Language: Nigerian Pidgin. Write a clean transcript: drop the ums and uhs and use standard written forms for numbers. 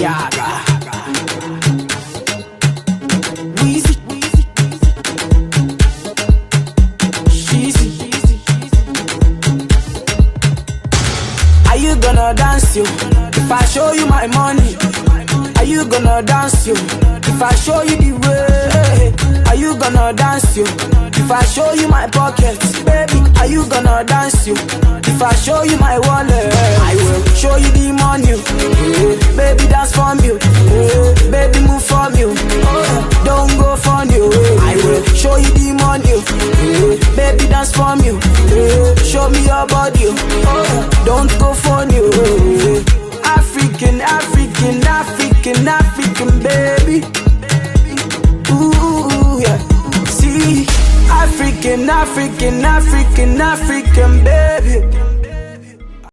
Yaga. Weezy. Sheezy. Are you gonna dance, you? If I show you my money, are you gonna dance, you? If I show you the way, are you gonna dance, you? If I show you my pockets, baby, are you gonna dance, you? If I show you my wallet, I will show you the money. Baby, dance for me. Baby, move for me. Don't go for you. I will show you the money. Baby, dance for me. Show me your body. Don't go for you. African, African, African, African, baby. Ooh, yeah. See, African, African, African, African, baby.